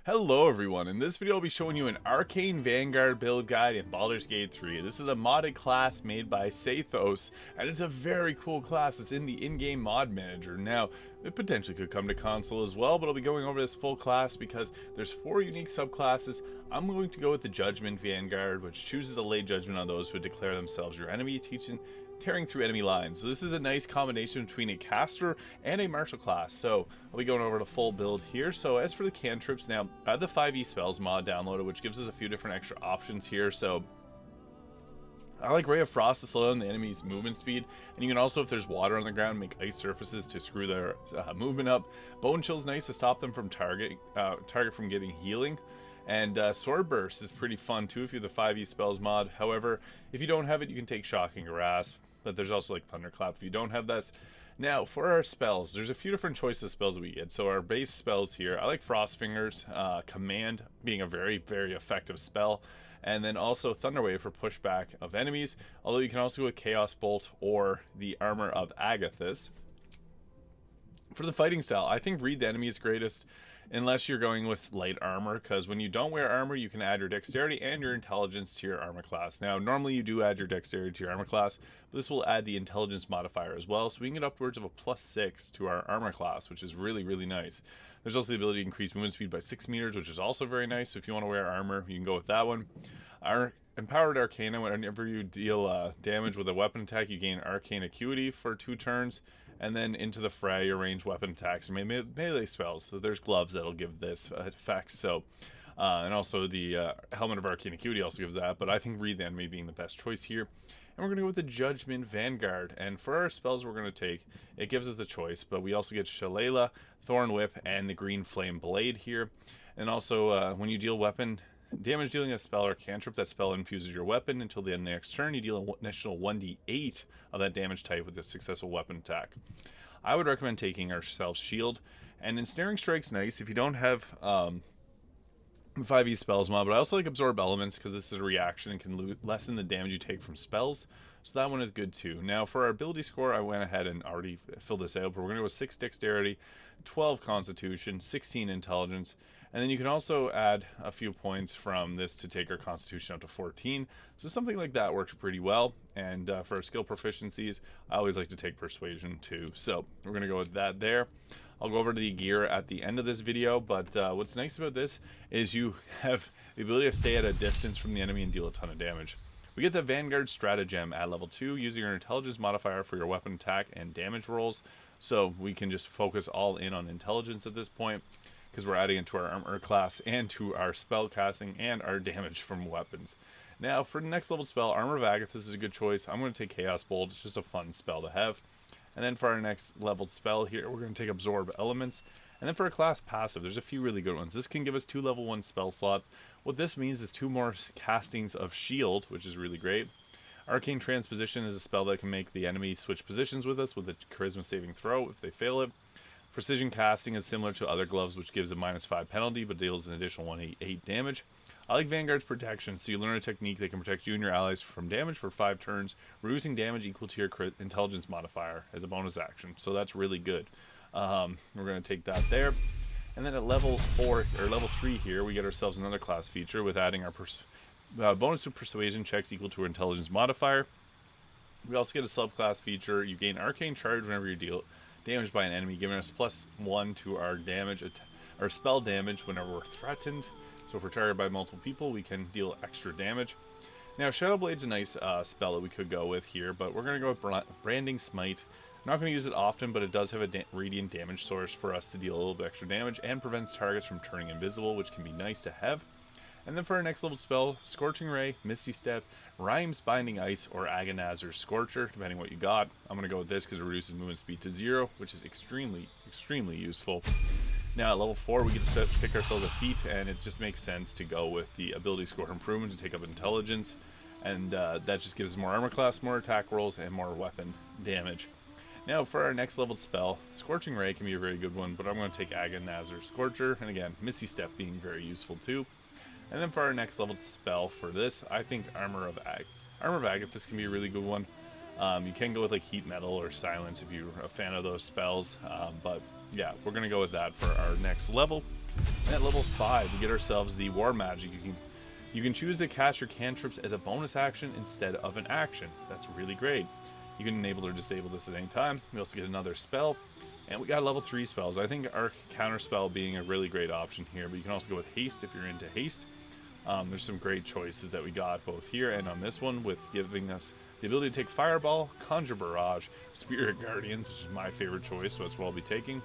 Hello everyone, in this video I'll be showing you an Arcane Vanguard build guide in Baldur's Gate 3. This is a modded class made by Saethos, and it's a very cool class. It's in the in-game mod manager. Now, it potentially could come to console as well, but I'll be going over this full class because there's 4 unique subclasses. I'm going to go with the Judgment Vanguard, which chooses to lay judgment on those who declare themselves your enemy, tearing through enemy lines. So this is a nice combination between a caster and a martial class. So I'll be going over the full build here. So as for the cantrips, now I have the 5e spells mod downloaded, which gives us a few different extra options here. So I like Ray of Frost to slow down the enemy's movement speed, and you can also, if there's water on the ground, make ice surfaces to screw their movement up. Bone Chill's nice to stop them from target from getting healing. And Sword Burst is pretty fun too if you're the 5e spells mod. However, if you don't have it, you can take Shocking Grasp. But there's also like Thunderclap if you don't have that. Now, for our spells, there's a few different choices of spells we get. So our base spells here, I like Frost Fingers, Command being a very, very effective spell. And then also Thunderwave for pushback of enemies. Although you can also go with Chaos Bolt or the Armor of Agathis. For the fighting style, I think Read the Enemy is greatest, unless you're going with light armor, because when you don't wear armor, you can add your dexterity and your intelligence to your armor class. Now, normally you do add your dexterity to your armor class, but this will add the intelligence modifier as well, so we can get upwards of a +6 to our armor class, which is really, really nice. There's also the ability to increase movement speed by 6 meters, which is also very nice, so if you want to wear armor, you can go with that one. Our Empowered Arcana, whenever you deal damage with a weapon attack, you gain Arcane Acuity for 2 turns. And then into the fray, your ranged weapon attacks and melee spells. So there's gloves that'll give this effect. So, and also the Helmet of Arcane Acuity also gives that. But I think Read the Enemy being the best choice here. And we're going to go with the Judgment Vanguard. And for our spells we're going to take, it gives us the choice. But we also get Shillelagh, Thorn Whip, and the Green Flame Blade here. And also, when you deal weapon damage dealing a spell or cantrip, that spell infuses your weapon until the end of the next turn. You deal an additional 1d8 of that damage type with a successful weapon attack. I would recommend taking ourselves Shield. And Ensnaring Strike's nice if you don't have 5e spells mod, but I also like Absorb Elements because this is a reaction and can lessen the damage you take from spells. So that one is good too. Now for our ability score, I went ahead and already filled this out, but we're going to go with 6 Dexterity, 12 Constitution, 16 Intelligence, and then you can also add a few points from this to take our Constitution up to 14. So something like that works pretty well. And for our skill proficiencies, I always like to take Persuasion too. So we're going to go with that there. I'll go over to the gear at the end of this video, but what's nice about this is you have the ability to stay at a distance from the enemy and deal a ton of damage. We get the Vanguard Stratagem at level 2, using your intelligence modifier for your weapon attack and damage rolls. So we can just focus all in on intelligence at this point, because we're adding it to our armor class and to our spell casting and our damage from weapons. Now for the next level spell, Armor of Agathis is a good choice. I'm going to take Chaos Bolt. It's just a fun spell to have. And then for our next leveled spell here, we're going to take Absorb Elements. And then for a class passive, there's a few really good ones. This can give us 2 level 1 spell slots. What this means is 2 more castings of Shield, which is really great. Arcane Transposition is a spell that can make the enemy switch positions with us with a charisma saving throw if they fail it. Precision Casting is similar to other gloves, which gives a -5 penalty, but deals an additional 1d8 damage. I like Vanguard's Protection, so you learn a technique that can protect you and your allies from damage for 5 turns, reducing damage equal to your intelligence modifier as a bonus action. So that's really good. We're going to take that there. And then at level 4 or level 3 here, we get ourselves another class feature with adding our bonus to persuasion checks equal to our intelligence modifier. We also get a subclass feature. You gain Arcane Charge whenever you deal damage by an enemy, giving us +1 to our damage, our spell damage whenever we're threatened. So if we're targeted by multiple people, we can deal extra damage. Now Shadow Blade's a nice spell that we could go with here, but we're going to go with Branding Smite. I'm not going to use it often, but it does have a radiant damage source for us to deal a little bit extra damage and prevents targets from turning invisible, which can be nice to have. And then for our next level spell, Scorching Ray, Misty Step, Rhyme's Binding Ice, or Agonizer's Scorcher, depending what you got. I'm going to go with this because it reduces movement speed to 0, which is extremely, extremely useful. Now at level 4, we get to pick ourselves a feat, and it just makes sense to go with the ability score improvement to take up intelligence. And that just gives us more armor class, more attack rolls, and more weapon damage. Now for our next leveled spell, Scorching Ray can be a very good one, but I'm going to take Agonizer's Scorcher, and again, Misty Step being very useful too. And then for our next level spell for this, I think Armor of Agathis can be a really good one. You can go with like Heat Metal or Silence if you're a fan of those spells, but yeah, we're going to go with that for our next level. And at level 5, we get ourselves the War Magic. You can choose to cast your cantrips as a bonus action instead of an action. That's really great. You can enable or disable this at any time. We also get another spell. And we got level 3 spells. I think our counter spell being a really great option here, but you can also go with haste if you're into haste. There's some great choices that we got both here and on this one, with giving us the ability to take Fireball, Conjure Barrage, Spirit Guardians, which is my favorite choice, so that's what I'll be taking.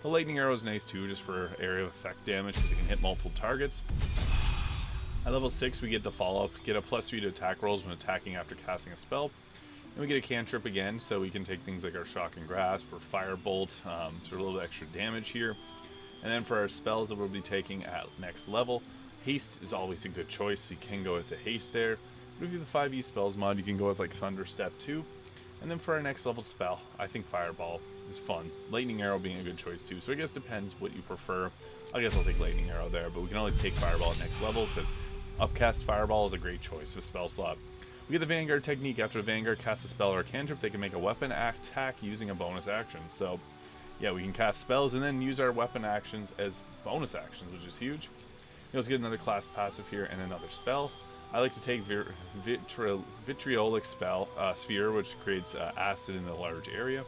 The Lightning Arrow is nice too, just for area of effect damage, because it can hit multiple targets. At level 6, we get the follow-up, get a +3 to attack rolls when attacking after casting a spell. And we get a cantrip again, so we can take things like our Shock and Grasp or Firebolt, so a little bit extra damage here. And then for our spells that we'll be taking at next level, Haste is always a good choice, so you can go with the Haste there. But if you have the 5e spells mod, you can go with like Thunder Step 2. And then for our next level spell, I think Fireball is fun. Lightning Arrow being a good choice too, so I guess it depends what you prefer. I guess I'll take Lightning Arrow there, but we can always take Fireball at next level, because Upcast Fireball is a great choice of spell slot. We get the Vanguard technique. After the Vanguard casts a spell or a cantrip, they can make a weapon attack using a bonus action. So yeah, we can cast spells and then use our weapon actions as bonus actions, which is huge. You also get another class passive here and another spell. I like to take Vitriolic Sphere, which creates acid in a large area.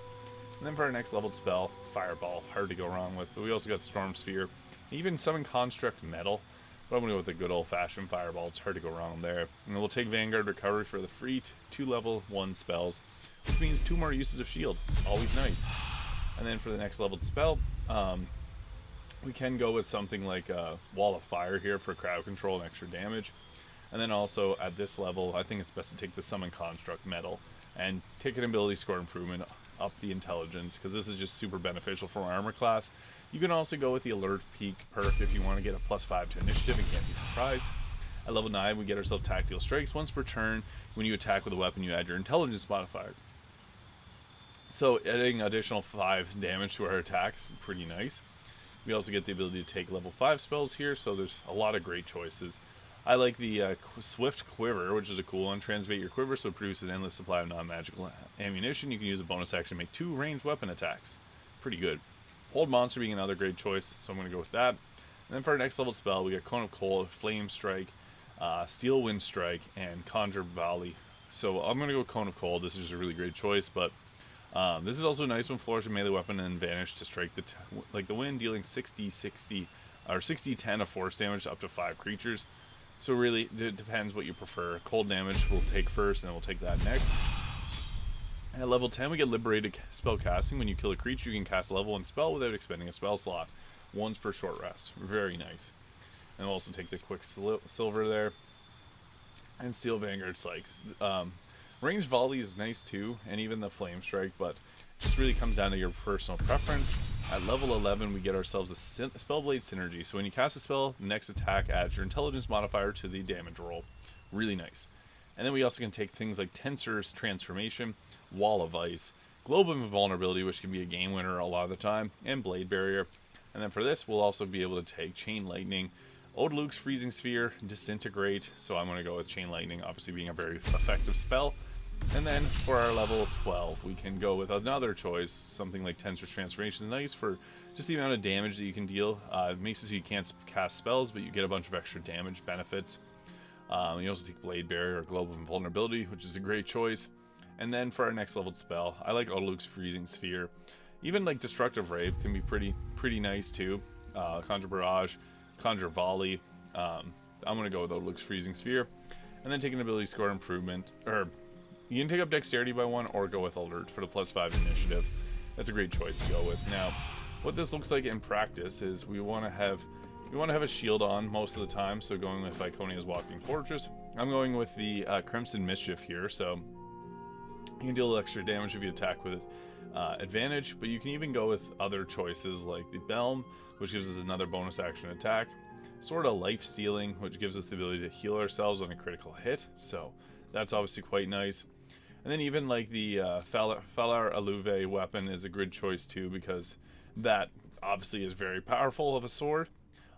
And then for our next leveled spell, Fireball, hard to go wrong with. But we also got Storm Sphere, even Summon Construct Metal. But I'm going to go with the good old-fashioned Fireball. It's hard to go wrong there. And we'll take Vanguard Recovery for the free 2 level 1 spells, which means 2 more uses of shield. Always nice. And then for the next leveled spell, we can go with something like Wall of Fire here for crowd control and extra damage. And then also at this level, I think it's best to take the Summon Construct Metal and take an ability score improvement up the intelligence, because this is just super beneficial for armor class. You can also go with the Alert Peak perk if you want to get a +5 to initiative and can't be surprised. At level 9, we get ourselves Tactical Strikes. Once per turn, when you attack with a weapon, you add your intelligence modifier. So adding additional 5 damage to our attacks, pretty nice. We also get the ability to take level 5 spells here, so there's a lot of great choices. I like the Swift Quiver, which is a cool one. Transmute your quiver so it produces an endless supply of non-magical ammunition. You can use a bonus action to make 2 ranged weapon attacks. Pretty good. Hold Monster being another great choice, so I'm going to go with that. And then for our next level spell, we got Cone of Cold, Flame Strike, Steel Wind Strike, and Conjure Volley. So I'm going to go Cone of Cold. This is just a really great choice, but this is also a nice one. Flourish a melee weapon and vanish to strike the wind, dealing 60-10 of force damage to up to 5 creatures. So really, it depends what you prefer. Cold damage we'll take first, and then we'll take that next. At level 10, we get Liberated Spell Casting. When you kill a creature, you can cast a level 1 spell without expending a spell slot. Once per short rest. Very nice. And we'll also take the Quick Silver there. And Steel Vanguard Strikes. Ranged Volley is nice too, and even the Flame Strike, but it just really comes down to your personal preference. At level 11, we get ourselves a Spellblade Synergy. So when you cast a spell, the next attack adds your intelligence modifier to the damage roll. Really nice. And then we also can take things like Tensor's Transformation, Wall of Ice, Globe of Invulnerability, which can be a game winner a lot of the time, and Blade Barrier. And then for this, we'll also be able to take Chain Lightning, Luke's Freezing Sphere, Disintegrate. So I'm going to go with Chain Lightning, obviously being a very effective spell. And then for our level 12, we can go with another choice. Something like Tensor's Transformation is nice for just the amount of damage that you can deal. It makes it so you can't cast spells, but you get a bunch of extra damage benefits. You also take Blade Barrier or Globe of Invulnerability, which is a great choice. And then for our next leveled spell, I like Luke's Freezing Sphere. Even like Destructive Rave can be pretty nice too. Conjure Barrage, Conjure Volley. I'm going to go with Luke's Freezing Sphere. And then take an ability score improvement, or you can take up Dexterity by 1 or go with Alert for the +5 initiative. That's a great choice to go with. Now, what this looks like in practice is we want to have a shield on most of the time, so going with Iconia's Walking Fortress. I'm going with the Crimson Mischief here, so you can deal extra damage if you attack with advantage, but you can even go with other choices like the Belm, which gives us another bonus action attack, Sword of Life Stealing, which gives us the ability to heal ourselves on a critical hit, so that's obviously quite nice. And then even like the Falar Aluve weapon is a good choice too, because that obviously is very powerful of a sword.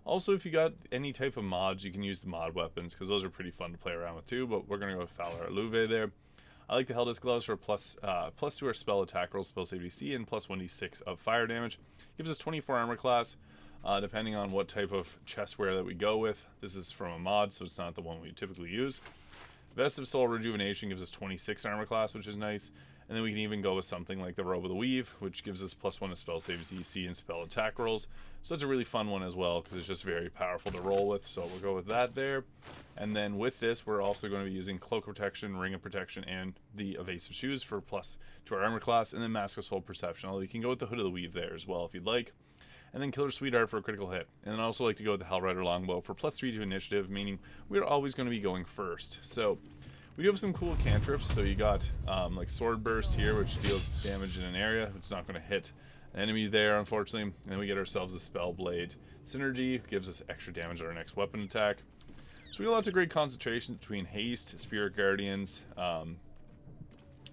Also, if you got any type of mods, you can use the mod weapons, because those are pretty fun to play around with too, but we're going to go with Falar Aluve there. I like the Helldust Gloves for plus to our spell attack roll, spell save DC, and +1d6 of fire damage. Gives us 24 armor class. depending on what type of chestware that we go with. This is from a mod, so it's not the one we typically use. Vest of Soul Rejuvenation gives us 26 armor class, which is nice. And then we can even go with something like the Robe of the Weave, which gives us +1 to spell saves, EC, and spell attack rolls. So that's a really fun one as well, because it's just very powerful to roll with. So we'll go with that there. And then with this, we're also going to be using Cloak of Protection, Ring of Protection, and the Evasive Shoes for +2 our armor class, and then Mask of Soul Perception. Although you can go with the Hood of the Weave there as well if you'd like. And then Killer Sweetheart for a critical hit. And then I also like to go with the Hellrider Longbow for +3 to initiative, meaning we're always going to be going first. So we do have some cool cantrips. So you got like Sword Burst here, which deals damage in an area. It's not going to hit an enemy there, unfortunately. And then we get ourselves the Spell Blade Synergy, gives us extra damage on our next weapon attack. So we have lots of great concentrations between Haste, Spirit Guardians. I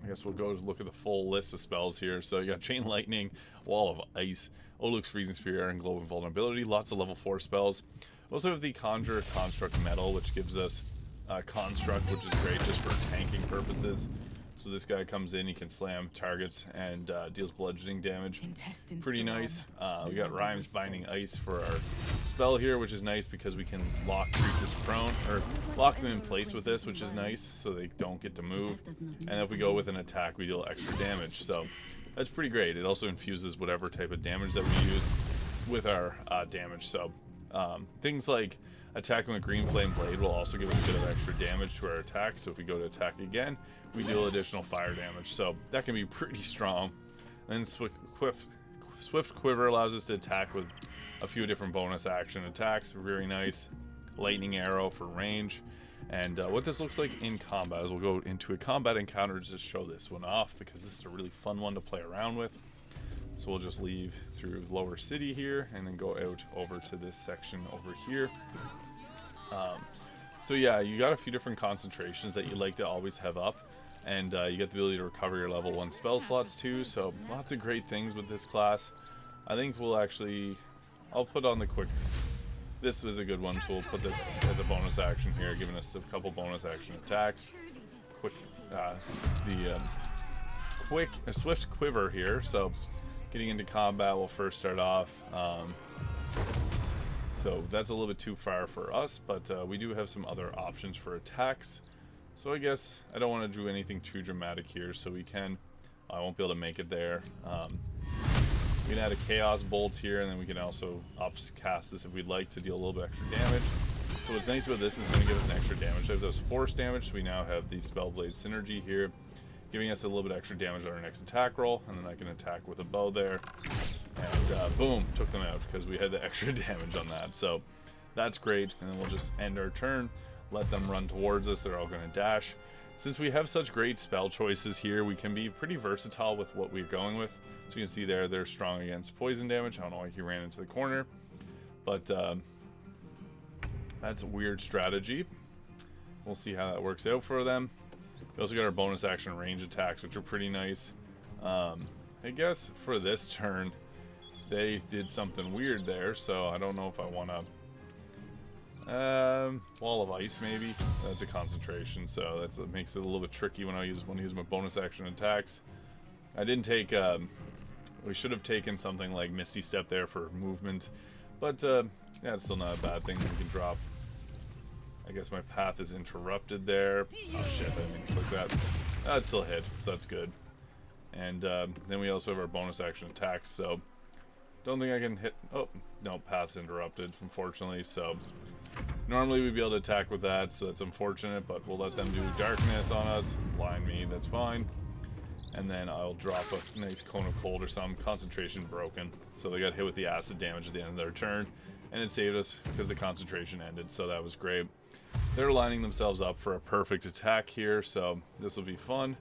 guess we'll go look at the full list of spells here. So you got Chain Lightning, Wall of Ice, Oluk's Freezing Spear, and Globe Invulnerability. Lots of level 4 spells. We also have the Conjure Construct Metal, which gives us Construct, which is great just for tanking purposes. So this guy comes in, he can slam targets and deals bludgeoning damage. Pretty nice. We got Rhymes Binding Ice for our spell here, which is nice because we can lock creatures prone, or lock them in place with this, which is nice, so they don't get to move. And if we go with an attack, we deal extra damage. So that's pretty great. It also infuses whatever type of damage that we use with our damage. So things like attacking with Green Flame Blade will also give us a bit of extra damage to our attack. So if we go to attack again, we deal additional fire damage. So that can be pretty strong. Then Swift Quiver allows us to attack with a few different bonus action attacks. Very nice. Lightning Arrow for range. And what this looks like in combat is we'll go into a combat encounter to just show this one off, because this is a really fun one to play around with. So we'll just leave through Lower City here and then go out over to this section over here. So yeah, you got a few different concentrations that you like to always have up, and you get the ability to recover your level 1 spell slots too. So lots of great things with this class. I think we'll actually, I'll put on the quick, this was a good one, so we'll put this as a bonus action here, giving us a couple bonus action attacks. Swift Quiver here. So getting into combat, we'll first start off. So that's a little bit too far for us, but we do have some other options for attacks. So I guess I don't want to do anything too dramatic here, so we can, I won't be able to make it there. We can add a Chaos Bolt here, and then we can also upcast this if we'd like to deal a little bit extra damage. So what's nice about this is it's going to give us an extra damage. So if there's force damage, so we now have the Spellblade Synergy here, giving us a little bit extra damage on our next attack roll, and then I can attack with a bow there. And boom, took them out because we had the extra damage on that. So that's great. And then we'll just end our turn, let them run towards us. They're all going to dash. Since we have such great spell choices here, we can be pretty versatile with what we're going with. So you can see there, they're strong against poison damage. I don't know why he ran into the corner, but that's a weird strategy. We'll see how that works out for them. We also got our bonus action range attacks, which are pretty nice. I guess for this turn, they did something weird there, so I don't know if I want to Wall of Ice maybe. That's a concentration, so that makes it a little bit tricky when I use my bonus action attacks. I didn't take we should have taken something like Misty Step there for movement, but yeah, it's still not a bad thing. We can drop. I guess my path is interrupted there. Oh shit, I didn't mean to click that. That still hit, so that's good. And then we also have our bonus action attacks, so don't think I can hit. Oh no, path's interrupted, unfortunately. So normally we'd be able to attack with that, so that's unfortunate, but we'll let them do darkness on us. Blind me, that's fine. And then I'll drop a nice Cone of Cold or some. Concentration broken, so they got hit with the acid damage at the end of their turn, and it saved us because the concentration ended, so that was great. They're lining themselves up for a perfect attack here, so this will be fun.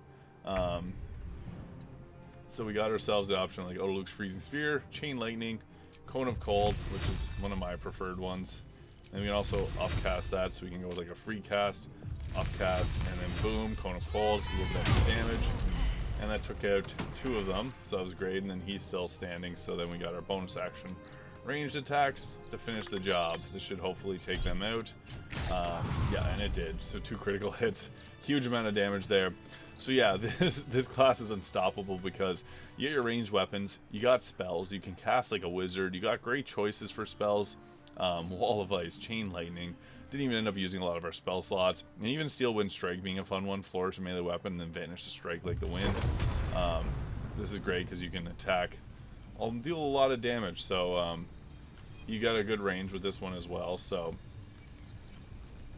So we got ourselves the option like Oluk's Freezing Spear, Chain Lightning, Cone of Cold, which is one of my preferred ones. And we can also upcast that, so we can go with like a free cast, upcast, and then boom, Cone of Cold, a little bit of damage. And that took out 2 of them, so that was great. And then he's still standing, so then we got our bonus action ranged attacks to finish the job. This should hopefully take them out. Yeah, and it did. So 2 critical hits, huge amount of damage there. So yeah, this class is unstoppable because you get your ranged weapons, you got spells, you can cast like a wizard, you got great choices for spells, Wall of Ice, Chain Lightning. Didn't even end up using a lot of our spell slots, and even Steel Wind Strike being a fun one, flourish a melee weapon, and then Vanish to Strike like the wind. This is great because you can attack, deal a lot of damage. So you got a good range with this one as well. So.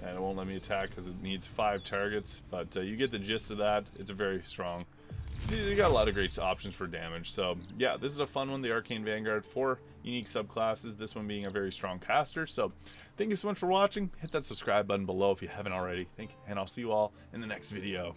And it won't let me attack because it needs 5 targets, but you get the gist of that. It's very strong. You got a lot of great options for damage. So yeah, this is a fun one, the Arcane Vanguard. 4 unique subclasses, this one being a very strong caster. So thank you so much for watching. Hit that subscribe button below if you haven't already. And I'll see you all in the next video.